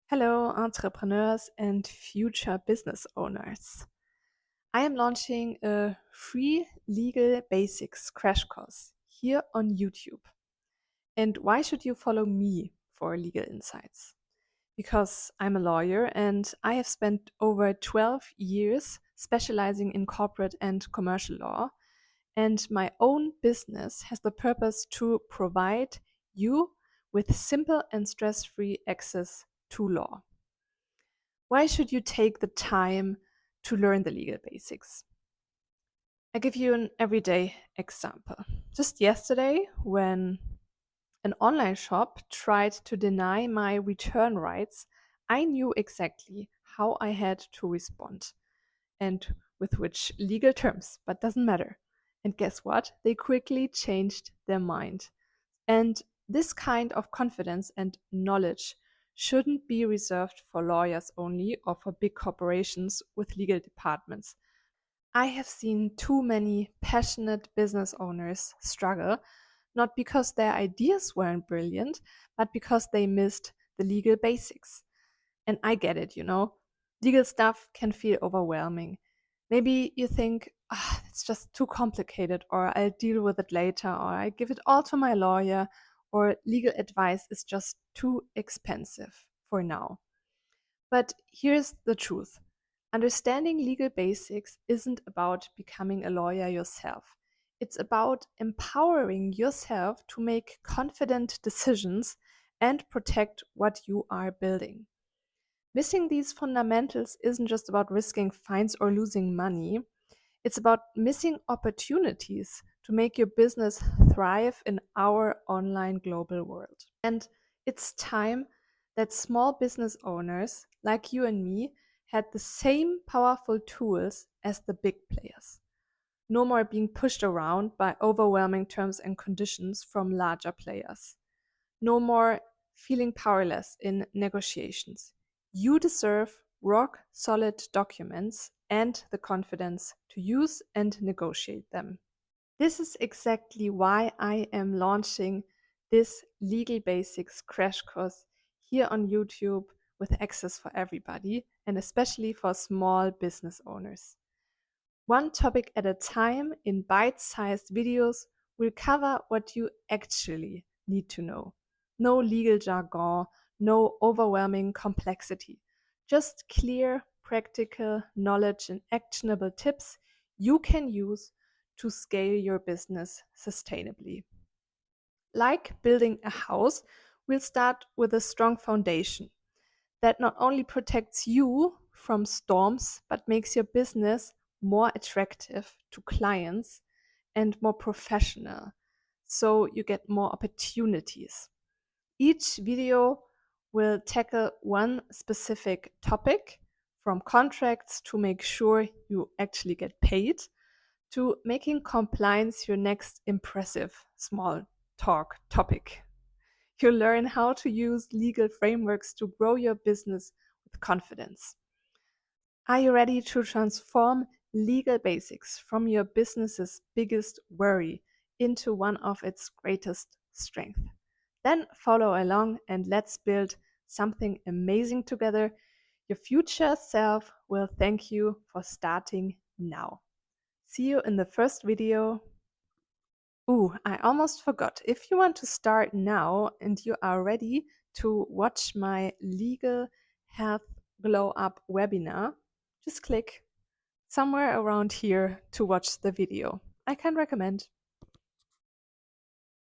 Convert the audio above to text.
Hello, entrepreneurs and future business owners. I am launching a free legal basics crash course here on YouTube. And why should you follow me for legal insights? Because I'm a lawyer and I have spent over 12 years specializing in corporate and commercial law. And my own business has the purpose to provide you with simple and stress free access to law. Why should you take the time to learn the legal basics? I give you an everyday example. Just yesterday, when an online shop tried to deny my return rights, I knew exactly how I had to respond and with which legal terms, but doesn't matter. And guess what? They quickly changed their mind. And this kind of confidence and knowledge shouldn't be reserved for lawyers only or for big corporations with legal departments. I have seen too many passionate business owners struggle, not because their ideas weren't brilliant, but because they missed the legal basics. And I get it, legal stuff can feel overwhelming. Maybe you think, it's just too complicated, or I'll deal with it later, or I give it all to my lawyer, or legal advice is just too expensive for now. But here's the truth. Understanding legal basics isn't about becoming a lawyer yourself. It's about empowering yourself to make confident decisions and protect what you are building. Missing these fundamentals isn't just about risking fines or losing money. It's about missing opportunities to make your business thrive in our online global world. And it's time that small business owners like you and me had the same powerful tools as the big players. No more being pushed around by overwhelming terms and conditions from larger players. No more feeling powerless in negotiations. You deserve rock solid documents and the confidence to use and negotiate them. This is exactly why I am launching this Legal Basics crash course here on YouTube with access for everybody and especially for small business owners. One topic at a time in bite sized videos will cover what you actually need to know. No legal jargon, no overwhelming complexity. Just clear, practical knowledge and actionable tips you can use to scale your business sustainably. Like building a house, we'll start with a strong foundation that not only protects you from storms, but makes your business more attractive to clients and more professional. So you get more opportunities. Each video will tackle one specific topic, from contracts to make sure you actually get paid, to making compliance your next impressive small talk topic. You'll learn how to use legal frameworks to grow your business with confidence. Are you ready to transform legal basics from your business's biggest worry into one of its greatest strengths? Then follow along and let's build something amazing together. Your future self will thank you for starting now. See you in the first video. Ooh, I almost forgot. If you want to start now and you are ready to watch my Legal Health Glow Up webinar, just click somewhere around here to watch the video. I can recommend.